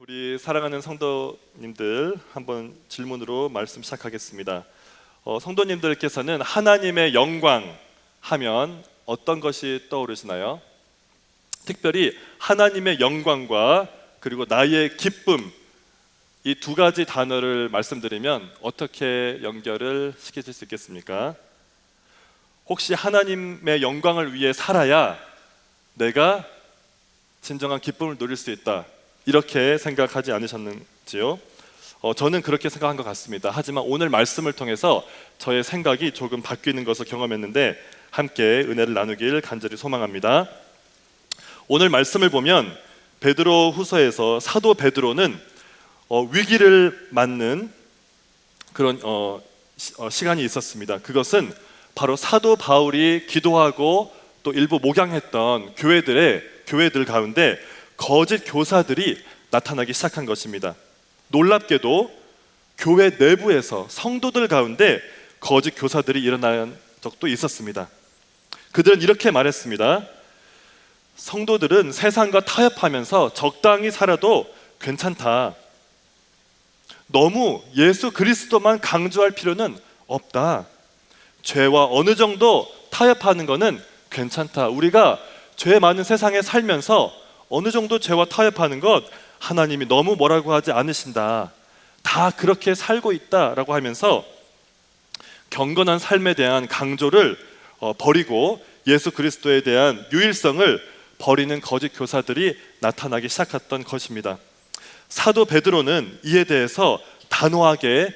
우리 사랑하는 성도님들, 한번 질문으로 말씀 시작하겠습니다. 성도님들께서는 하나님의 영광 하면 어떤 것이 떠오르시나요? 특별히 하나님의 영광과 그리고 나의 기쁨, 이 두 가지 단어를 말씀드리면 어떻게 연결을 시키실 수 있겠습니까? 혹시 하나님의 영광을 위해 살아야 내가 진정한 기쁨을 누릴 수 있다, 이렇게 생각하지 않으셨는지요? 저는 그렇게 생각한 것 같습니다. 하지만 오늘 말씀을 통해서 저의 생각이 조금 바뀌는 것을 경험했는데 함께 은혜를 나누길 간절히 소망합니다. 오늘 말씀을 보면 베드로 후서에서 사도 베드로는 위기를 맞는 그런 시간이 있었습니다. 그것은 바로 사도 바울이 기도하고 또 일부 목양했던 교회들 가운데 거짓 교사들이 나타나기 시작한 것입니다. 놀랍게도 교회 내부에서 성도들 가운데 거짓 교사들이 일어난 적도 있었습니다. 그들은 이렇게 말했습니다. 성도들은 세상과 타협하면서 적당히 살아도 괜찮다. 너무 예수 그리스도만 강조할 필요는 없다. 죄와 어느 정도 타협하는 것은 괜찮다. 우리가 죄 많은 세상에 살면서 어느 정도 죄와 타협하는 것 하나님이 너무 뭐라고 하지 않으신다. 다 그렇게 살고 있다라고 하면서 경건한 삶에 대한 강조를 버리고 예수 그리스도에 대한 유일성을 버리는 거짓 교사들이 나타나기 시작했던 것입니다. 사도 베드로는 이에 대해서 단호하게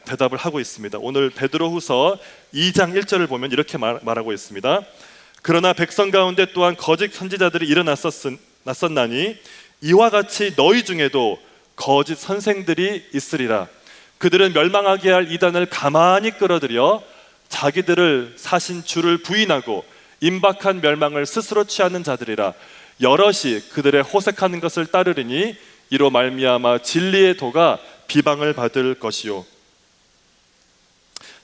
대답을 하고 있습니다. 오늘 베드로후서 2장 1절을 보면 이렇게 말하고 있습니다. 그러나 백성 가운데 또한 거짓 선지자들이 일어났었나니 이와 같이 너희 중에도 거짓 선생들이 있으리라. 그들은 멸망하게 할 이단을 가만히 끌어들여 자기들을 사신 주를 부인하고 임박한 멸망을 스스로 취하는 자들이라. 여럿이 그들의 호색하는 것을 따르리니 이로 말미암아 진리의 도가 비방을 받을 것이요.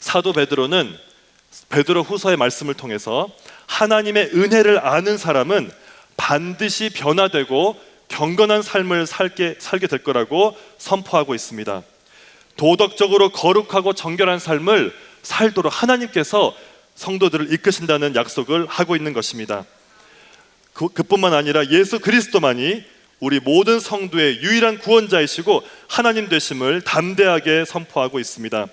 사도 베드로는 베드로 후서의 말씀을 통해서 하나님의 은혜를 아는 사람은 반드시 변화되고 경건한 삶을 살게 될 거라고 선포하고 있습니다. 도덕적으로 거룩하고 정결한 삶을 살도록 하나님께서 성도들을 이끄신다는 약속을 하고 있는 것입니다. 그뿐만 아니라 예수 그리스도만이 우리 모든 성도의 유일한 구원자이시고 하나님 되심을 담대하게 선포하고 있습니다.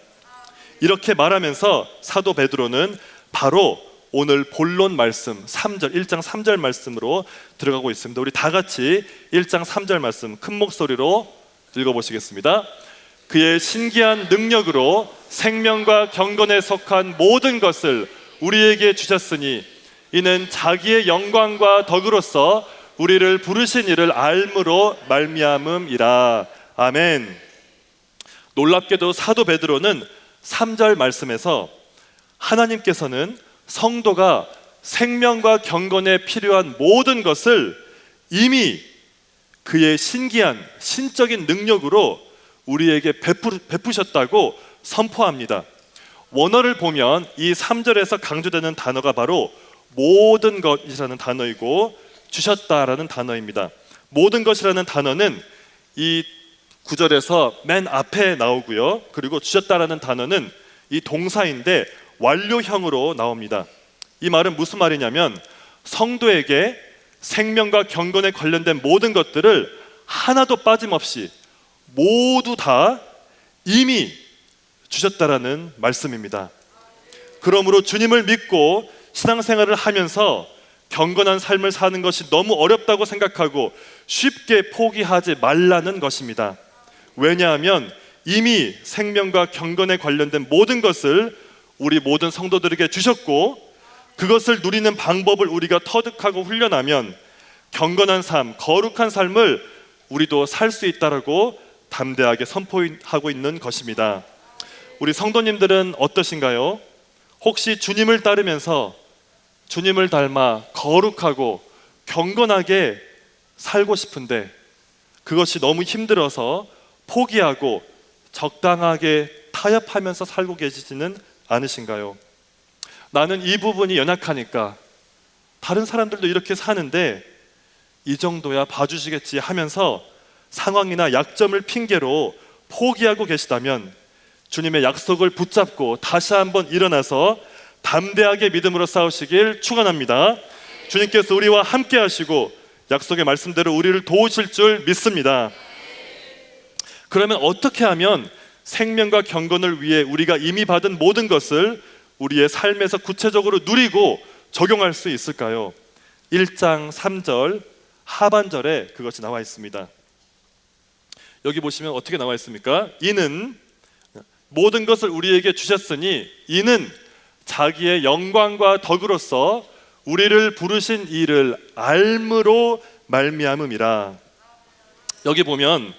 이렇게 말하면서 사도 베드로는 바로 오늘 본론 말씀 1장 3절 말씀으로 들어가고 있습니다. 우리 다 같이 1장 3절 말씀 큰 목소리로 읽어보시겠습니다. 그의 신기한 능력으로 생명과 경건에 속한 모든 것을 우리에게 주셨으니 이는 자기의 영광과 덕으로서 우리를 부르신 이를 알므로 말미암음이라. 아멘. 놀랍게도 사도 베드로는 3절 말씀에서 하나님께서는 성도가 생명과 경건에 필요한 모든 것을 이미 그의 신기한 신적인 능력으로 우리에게 베푸셨다고 선포합니다. 원어를 보면 이 3절에서 강조되는 단어가 바로 모든 것이라는 단어이고 주셨다라는 단어입니다. 모든 것이라는 단어는 이 9절에서 맨 앞에 나오고요. 그리고 주셨다라는 단어는 이 동사인데 완료형으로 나옵니다. 이 말은 무슨 말이냐면 성도에게 생명과 경건에 관련된 모든 것들을 하나도 빠짐없이 모두 다 이미 주셨다라는 말씀입니다. 그러므로 주님을 믿고 신앙생활을 하면서 경건한 삶을 사는 것이 너무 어렵다고 생각하고 쉽게 포기하지 말라는 것입니다. 왜냐하면 이미 생명과 경건에 관련된 모든 것을 우리 모든 성도들에게 주셨고 그것을 누리는 방법을 우리가 터득하고 훈련하면 경건한 삶, 거룩한 삶을 우리도 살 수 있다라고 담대하게 선포하고 있는 것입니다. 우리 성도님들은 어떠신가요? 혹시 주님을 따르면서 주님을 닮아 거룩하고 경건하게 살고 싶은데 그것이 너무 힘들어서 포기하고 적당하게 타협하면서 살고 계시지는 않으신가요? 나는 이 부분이 연약하니까 다른 사람들도 이렇게 사는데 이 정도야 봐주시겠지 하면서 상황이나 약점을 핑계로 포기하고 계시다면 주님의 약속을 붙잡고 다시 한번 일어나서 담대하게 믿음으로 싸우시길 축원합니다. 주님께서 우리와 함께 하시고 약속의 말씀대로 우리를 도우실 줄 믿습니다. 그러면 어떻게 하면 생명과 경건을 위해 우리가 이미 받은 모든 것을 우리의 삶에서 구체적으로 누리고 적용할 수 있을까요? 1장 3절 하반절에 그것이 나와 있습니다. 여기 보시면 어떻게 나와 있습니까? 이는 모든 것을 우리에게 주셨으니 이는 자기의 영광과 덕으로서 우리를 부르신 이를 알므로 말미암음이라. 여기 보면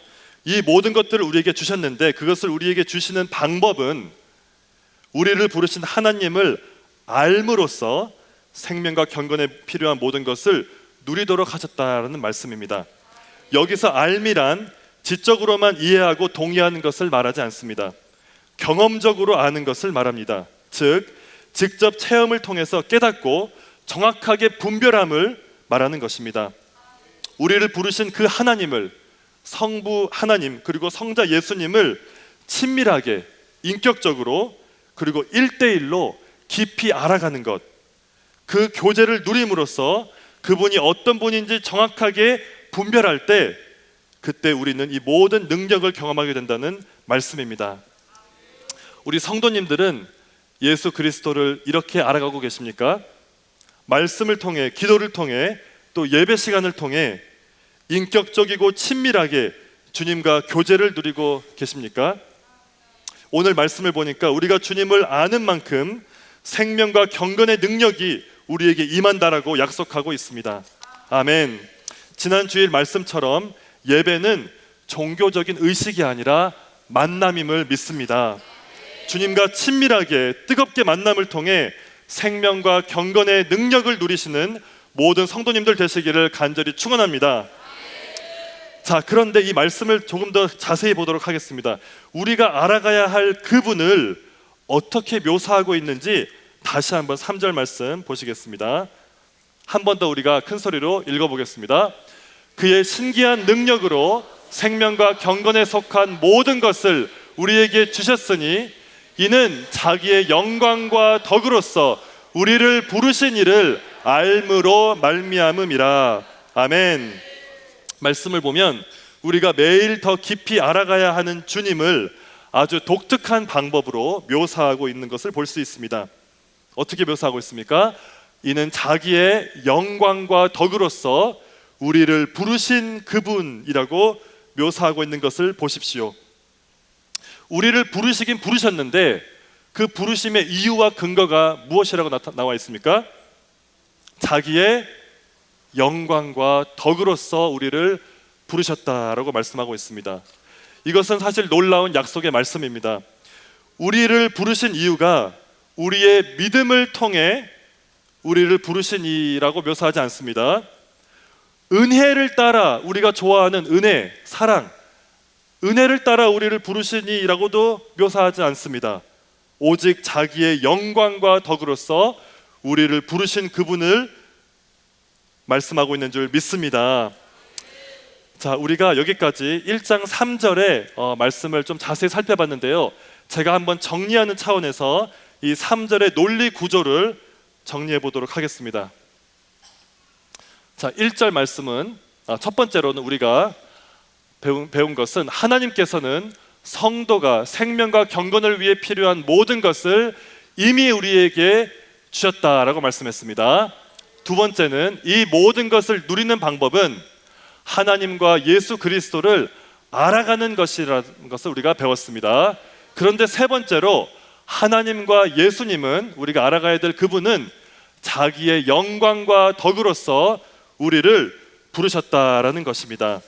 이 모든 것들을 우리에게 주셨는데 그것을 우리에게 주시는 방법은 우리를 부르신 하나님을 알므로써 생명과 경건에 필요한 모든 것을 누리도록 하셨다라는 말씀입니다. 여기서 알미란 지적으로만 이해하고 동의하는 것을 말하지 않습니다. 경험적으로 아는 것을 말합니다. 즉 직접 체험을 통해서 깨닫고 정확하게 분별함을 말하는 것입니다. 우리를 부르신 그 하나님을, 성부 하나님 그리고 성자 예수님을 친밀하게 인격적으로 그리고 1대1로 깊이 알아가는 것, 그 교제를 누림으로써 그분이 어떤 분인지 정확하게 분별할 때 그때 우리는 이 모든 능력을 경험하게 된다는 말씀입니다. 우리 성도님들은 예수 그리스도를 이렇게 알아가고 계십니까? 말씀을 통해, 기도를 통해, 또 예배 시간을 통해 인격적이고 친밀하게 주님과 교제를 누리고 계십니까? 오늘 말씀을 보니까 우리가 주님을 아는 만큼 생명과 경건의 능력이 우리에게 임한다라고 약속하고 있습니다. 아멘. 지난 주일 말씀처럼 예배는 종교적인 의식이 아니라 만남임을 믿습니다. 주님과 친밀하게 뜨겁게 만남을 통해 생명과 경건의 능력을 누리시는 모든 성도님들 되시기를 간절히 축원합니다. 자, 그런데 이 말씀을 조금 더 자세히 보도록 하겠습니다. 우리가 알아가야 할 그분을 어떻게 묘사하고 있는지 다시 한번 3절 말씀 보시겠습니다. 한 번 더 우리가 큰 소리로 읽어보겠습니다. 그의 신기한 능력으로 생명과 경건에 속한 모든 것을 우리에게 주셨으니 이는 자기의 영광과 덕으로서 우리를 부르신 이를 알므로 말미암음이라. 아멘. 말씀을 보면 우리가 매일 더 깊이 알아가야 하는 주님을 아주 독특한 방법으로 묘사하고 있는 것을 볼 수 있습니다. 어떻게 묘사하고 있습니까? 이는 자기의 영광과 덕으로서 우리를 부르신 그분이라고 묘사하고 있는 것을 보십시오. 우리를 부르시긴 부르셨는데 그 부르심의 이유와 근거가 무엇이라고 나와 있습니까? 자기의 영광과 덕으로서 우리를 부르셨다라고 말씀하고 있습니다. 이것은 사실 놀라운 약속의 말씀입니다. 우리를 부르신 이유가 우리의 믿음을 통해 우리를 부르신 이라고 묘사하지 않습니다. 은혜를 따라, 우리가 좋아하는 은혜, 사랑, 은혜를 따라 우리를 부르시니라고도 묘사하지 않습니다. 오직 자기의 영광과 덕으로서 우리를 부르신 그분을 말씀하고 있는 줄 믿습니다. 자, 우리가 여기까지 1장 3절의 말씀을 좀 자세히 살펴봤는데요. 제가 한번 정리하는 차원에서 이 3절의 논리 구조를 정리해 보도록 하겠습니다. 자, 1절 말씀은 첫 번째로는 우리가 배운 것은 하나님께서는 성도가 생명과 경건을 위해 필요한 모든 것을 이미 우리에게 주셨다라고 말씀했습니다. 두 번째는 이 모든 것을 누리는 방법은 하나님과 예수 그리스도를 알아가는 것이라는 것을 우리가 배웠습니다. 그런데 세 번째로 하나님과 예수님은, 우리가 알아가야 될 그분은 자기의 영광과 덕으로서 우리를 부르셨다라는 것입니다.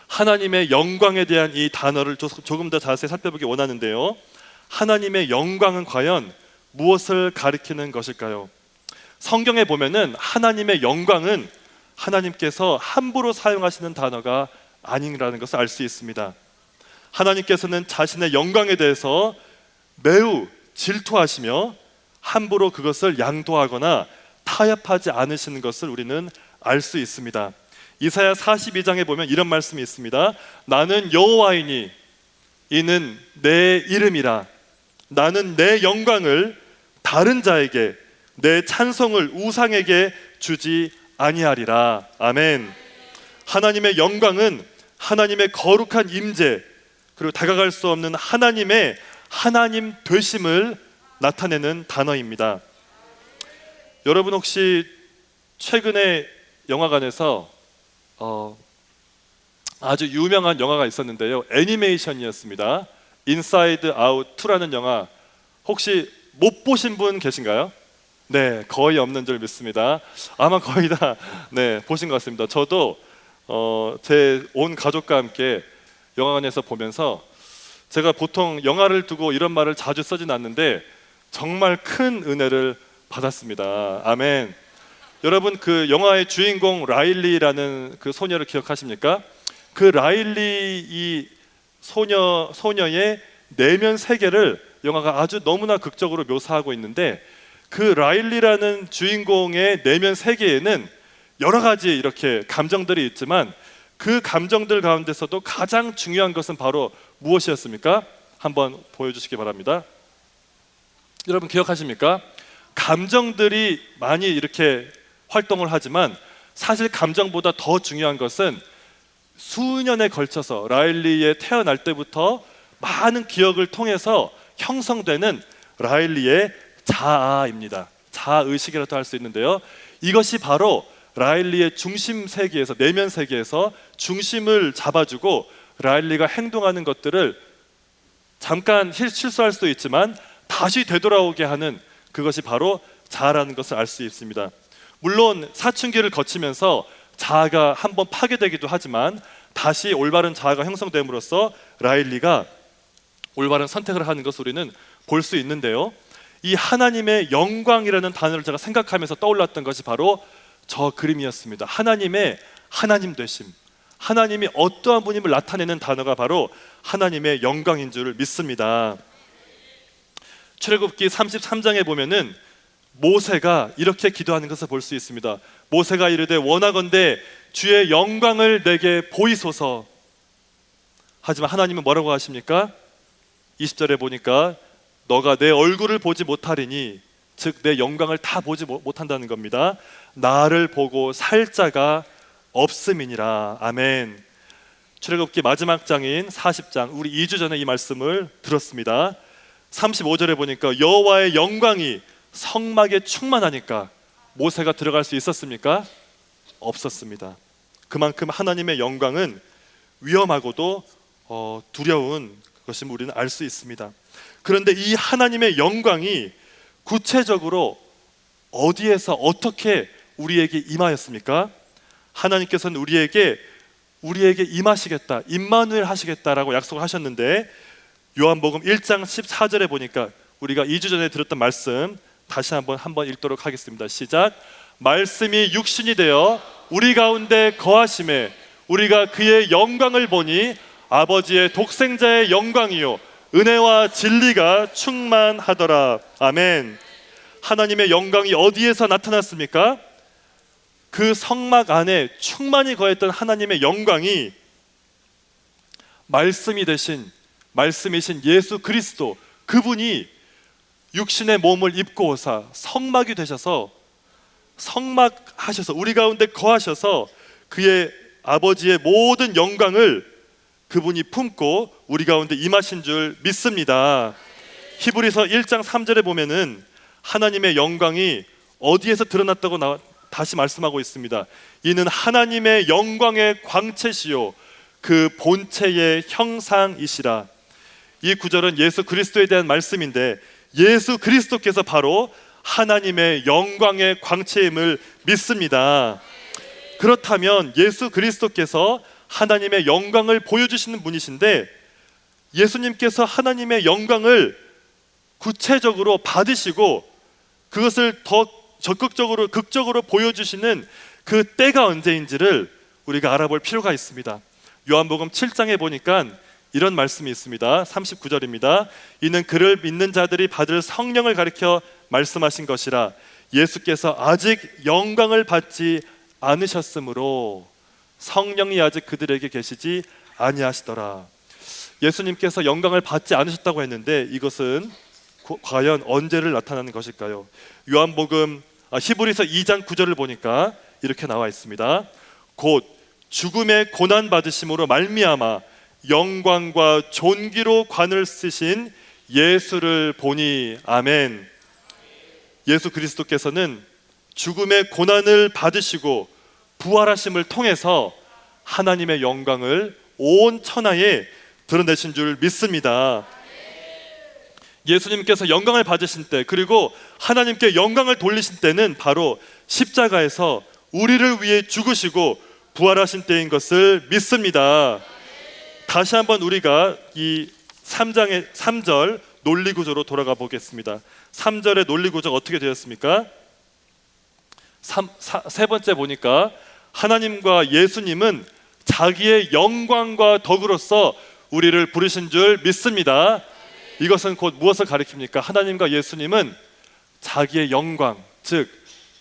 하나님의 영광에 대한 이 단어를 조금 더 자세히 살펴보기 원하는데요. 하나님의 영광은 과연 무엇을 가리키는 것일까요? 성경에 보면은 하나님의 영광은 하나님께서 함부로 사용하시는 단어가 아니라는 것을 알 수 있습니다. 하나님께서는 자신의 영광에 대해서 매우 질투하시며 함부로 그것을 양도하거나 타협하지 않으시는 것을 우리는 알 수 있습니다. 이사야 42장에 보면 이런 말씀이 있습니다. 나는 여호와이니 이는 내 이름이라. 나는 내 영광을 다른 자에게, 내 찬송을 우상에게 주지 아니하리라. 아멘. 하나님의 영광은 하나님의 거룩한 임재, 그리고 다가갈 수 없는 하나님의 하나님 되심을 나타내는 단어입니다. 여러분 혹시 최근에 영화관에서 아주 유명한 영화가 있었는데요, 애니메이션이었습니다. 인사이드 아웃 2라는 영화, 혹시 못 보신 분 계신가요? 네, 거의 없는 줄 믿습니다. 아마 거의 다 보신 것 같습니다. 저도 제 온 가족과 함께 영화관에서 보면서, 제가 보통 영화를 두고 이런 말을 자주 쓰진 않는데 정말 큰 은혜를 받았습니다. 아멘. 여러분, 그 영화의 주인공 라일리라는 그 소녀를 기억하십니까? 그 라일리 이 소녀의 내면 세계를 영화가 아주 너무나 극적으로 묘사하고 있는데, 그 라일리라는 주인공의 내면 세계에는 여러 가지 이렇게 감정들이 있지만 그 감정들 가운데서도 가장 중요한 것은 바로 무엇이었습니까? 한번 보여주시기 바랍니다. 여러분 기억하십니까? 감정들이 많이 이렇게 활동을 하지만 사실 감정보다 더 중요한 것은 수년에 걸쳐서 라일리의 태어날 때부터 많은 기억을 통해서 형성되는 라일리의 자아입니다. 자아의식이라도 할 수 있는데요, 이것이 바로 라일리의 중심 세계에서, 내면 세계에서 중심을 잡아주고 라일리가 행동하는 것들을 잠깐 실수할 수도 있지만 다시 되돌아오게 하는, 그것이 바로 자아라는 것을 알 수 있습니다. 물론 사춘기를 거치면서 자아가 한번 파괴되기도 하지만 다시 올바른 자아가 형성됨으로써 라일리가 올바른 선택을 하는 것을 우리는 볼 수 있는데요, 이 하나님의 영광이라는 단어를 제가 생각하면서 떠올랐던 것이 바로 저 그림이었습니다. 하나님의 하나님 되심, 하나님이 어떠한 분임을 나타내는 단어가 바로 하나님의 영광인 줄 믿습니다. 출애굽기 33장에 보면은 모세가 이렇게 기도하는 것을 볼 수 있습니다. 모세가 이르되 원하건대 주의 영광을 내게 보이소서. 하지만 하나님은 뭐라고 하십니까? 20절에 보니까 너가 내 얼굴을 보지 못하리니, 즉 내 영광을 다 보지 못한다는 겁니다. 나를 보고 살 자가 없음이니라. 아멘. 출애굽기 마지막 장인 40장, 우리 2주 전에 이 말씀을 들었습니다. 35절에 보니까 여호와의 영광이 성막에 충만하니까 모세가 들어갈 수 있었습니까? 없었습니다. 그만큼 하나님의 영광은 위험하고도 두려운 것임을 우리는 알 수 있습니다. 그런데 이 하나님의 영광이 구체적으로 어디에서 어떻게 우리에게 임하였습니까? 하나님께서는 우리에게 임하시겠다, 임마누엘 하시겠다라고 약속을 하셨는데, 요한복음 1장 14절에 보니까 우리가 2주 전에 들었던 말씀 다시 한번 읽도록 하겠습니다. 시작. 말씀이 육신이 되어 우리 가운데 거하심에 우리가 그의 영광을 보니 아버지의 독생자의 영광이요 은혜와 진리가 충만하더라. 아멘. 하나님의 영광이 어디에서 나타났습니까? 그 성막 안에 충만히 거했던 하나님의 영광이 말씀이신 예수 그리스도, 그분이 육신의 몸을 입고 오사 성막이 되셔서, 성막하셔서 우리 가운데 거하셔서 그의 아버지의 모든 영광을 그분이 품고 우리 가운데 임하신 줄 믿습니다. 히브리서 1장 3절에 보면은 하나님의 영광이 어디에서 드러났다고 다시 말씀하고 있습니다. 이는 하나님의 영광의 광채시요 그 본체의 형상이시라. 이 구절은 예수 그리스도에 대한 말씀인데, 예수 그리스도께서 바로 하나님의 영광의 광채임을 믿습니다. 그렇다면 예수 그리스도께서 하나님의 영광을 보여주시는 분이신데, 예수님께서 하나님의 영광을 구체적으로 받으시고 그것을 더 적극적으로 극적으로 보여주시는 그 때가 언제인지를 우리가 알아볼 필요가 있습니다. 요한복음 7장에 보니까 이런 말씀이 있습니다. 39절입니다. 이는 그를 믿는 자들이 받을 성령을 가리켜 말씀하신 것이라. 예수께서 아직 영광을 받지 않으셨으므로. 성령이 아직 그들에게 계시지 아니하시더라. 예수님께서 영광을 받지 않으셨다고 했는데 이것은 과연 언제를 나타나는 것일까요? 히브리서 2장 9절을 보니까 이렇게 나와 있습니다. 곧 죽음의 고난 받으심으로 말미암아 영광과 존귀로 관을 쓰신 예수를 보니. 아멘. 예수 그리스도께서는 죽음의 고난을 받으시고 부활하심을 통해서 하나님의 영광을 온 천하에 드러내신 줄 믿습니다. 예수님께서 영광을 받으신 때, 그리고 하나님께 영광을 돌리신 때는 바로 십자가에서 우리를 위해 죽으시고 부활하신 때인 것을 믿습니다. 다시 한번 우리가 이 3장의 3절 논리구조로 돌아가 보겠습니다. 3절의 논리구조가 어떻게 되었습니까? 세 번째 보니까 하나님과 예수님은 자기의 영광과 덕으로서 우리를 부르신 줄 믿습니다. 이것은 곧 무엇을 가리킵니까? 하나님과 예수님은 자기의 영광, 즉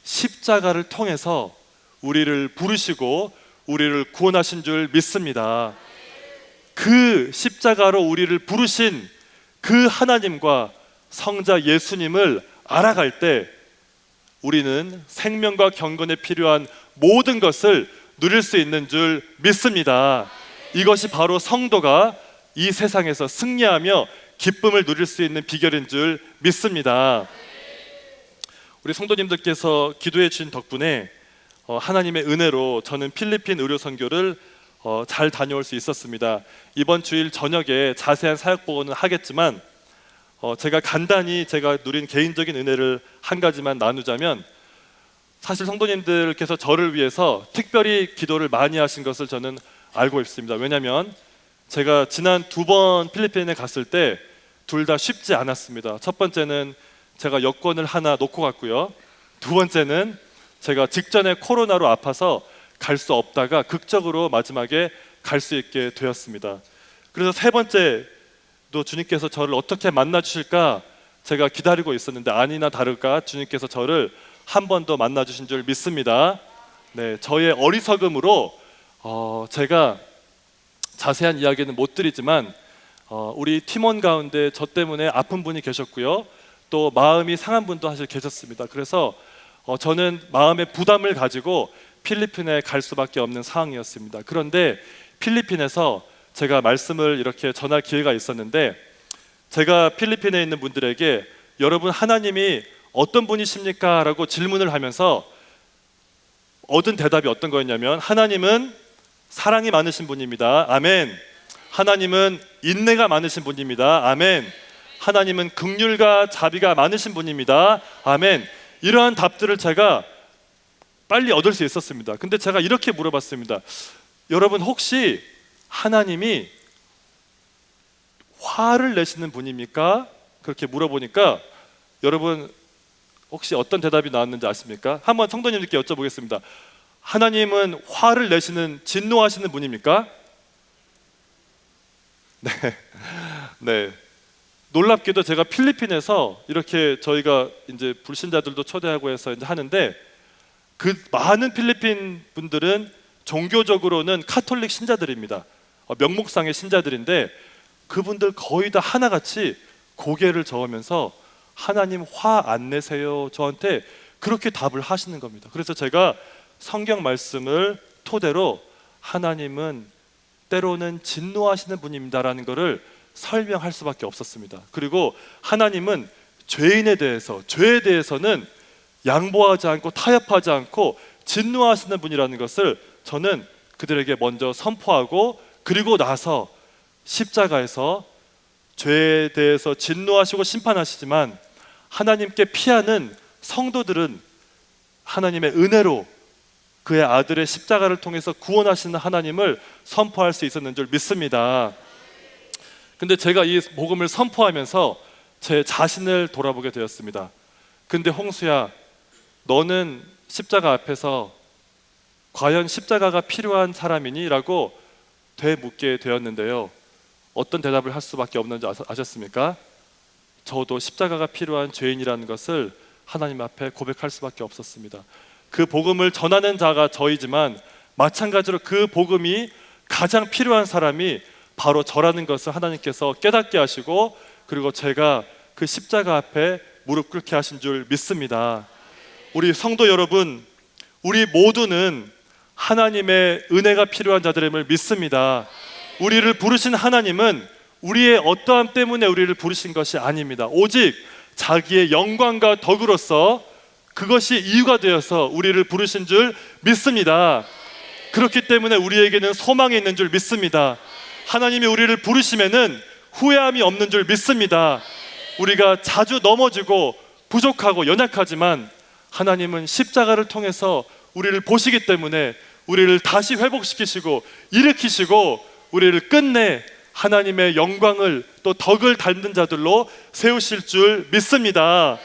십자가를 통해서 우리를 부르시고 우리를 구원하신 줄 믿습니다. 그 십자가로 우리를 부르신 그 하나님과 성자 예수님을 알아갈 때 우리는 생명과 경건에 필요한 모든 것을 누릴 수 있는 줄 믿습니다. 이것이 바로 성도가 이 세상에서 승리하며 기쁨을 누릴 수 있는 비결인 줄 믿습니다. 우리 성도님들께서 기도해 주신 덕분에 하나님의 은혜로 저는 필리핀 의료 선교를 잘 다녀올 수 있었습니다. 이번 주일 저녁에 자세한 사역 보고는 하겠지만 제가 간단히 제가 누린 개인적인 은혜를 한 가지만 나누자면, 사실 성도님들께서 저를 위해서 특별히 기도를 많이 하신 것을 저는 알고 있습니다. 왜냐하면 제가 지난 2번 필리핀에 갔을 때 둘 다 쉽지 않았습니다. 첫 번째는 제가 여권을 하나 놓고 갔고요. 두 번째는 제가 직전에 코로나로 아파서 갈 수 없다가 극적으로 마지막에 갈 수 있게 되었습니다. 그래서 세 번째도 주님께서 저를 어떻게 만나 주실까 제가 기다리고 있었는데 아니나 다를까 주님께서 저를 한 번 더 만나 주신 줄 믿습니다. 네, 저의 어리석음으로 제가 자세한 이야기는 못 드리지만 우리 팀원 가운데 저 때문에 아픈 분이 계셨고요, 또 마음이 상한 분도 사실 계셨습니다. 그래서 저는 마음의 부담을 가지고 필리핀에 갈 수밖에 없는 상황이었습니다. 그런데 필리핀에서 제가 말씀을 이렇게 전할 기회가 있었는데, 제가 필리핀에 있는 분들에게 여러분 하나님이 어떤 분이십니까? 라고 질문을 하면서 얻은 대답이 어떤 거였냐면, 하나님은 사랑이 많으신 분입니다. 아멘. 하나님은 인내가 많으신 분입니다. 아멘. 하나님은 긍휼과 자비가 많으신 분입니다. 아멘. 이러한 답들을 제가 빨리 얻을 수 있었습니다. 근데 제가 이렇게 물어봤습니다. 여러분 혹시 하나님이 화를 내시는 분입니까? 그렇게 물어보니까 여러분 혹시 어떤 대답이 나왔는지 아십니까? 한번 성도님들께 여쭤보겠습니다. 하나님은 화를 내시는, 진노하시는 분입니까? 네. 놀랍게도 제가 필리핀에서 이렇게 저희가 이제 불신자들도 초대하고 해서 이제 하는데, 그 많은 필리핀 분들은 종교적으로는 카톨릭 신자들입니다. 명목상의 신자들인데 그분들 거의 다 하나같이 고개를 저으면서 하나님 화 안 내세요, 저한테 그렇게 답을 하시는 겁니다. 그래서 제가 성경 말씀을 토대로 하나님은 때로는 진노하시는 분입니다라는 것을 설명할 수밖에 없었습니다. 그리고 하나님은 죄인에 대해서, 죄에 대해서는 양보하지 않고 타협하지 않고 진노하시는 분이라는 것을 저는 그들에게 먼저 선포하고, 그리고 나서 십자가에서 죄에 대해서 진노하시고 심판하시지만 하나님께 피하는 성도들은 하나님의 은혜로 그의 아들의 십자가를 통해서 구원하시는 하나님을 선포할 수 있었는 줄 믿습니다. 근데 제가 이 복음을 선포하면서 제 자신을 돌아보게 되었습니다. 근데 홍수야, 너는 십자가 앞에서 과연 십자가가 필요한 사람이니? 라고 되묻게 되었는데요, 어떤 대답을 할 수밖에 없는지 아셨습니까? 저도 십자가가 필요한 죄인이라는 것을 하나님 앞에 고백할 수밖에 없었습니다. 그 복음을 전하는 자가 저이지만 마찬가지로 그 복음이 가장 필요한 사람이 바로 저라는 것을 하나님께서 깨닫게 하시고, 그리고 제가 그 십자가 앞에 무릎 꿇게 하신 줄 믿습니다. 우리 성도 여러분, 우리 모두는 하나님의 은혜가 필요한 자들임을 믿습니다. 우리를 부르신 하나님은 우리의 어떠함 때문에 우리를 부르신 것이 아닙니다. 오직 자기의 영광과 덕으로서 그것이 이유가 되어서 우리를 부르신 줄 믿습니다. 그렇기 때문에 우리에게는 소망이 있는 줄 믿습니다. 하나님이 우리를 부르시면은 후회함이 없는 줄 믿습니다. 우리가 자주 넘어지고 부족하고 연약하지만 하나님은 십자가를 통해서 우리를 보시기 때문에 우리를 다시 회복시키시고 일으키시고 우리를 끝내 하나님의 영광을 또 덕을 닮는 자들로 세우실 줄 믿습니다.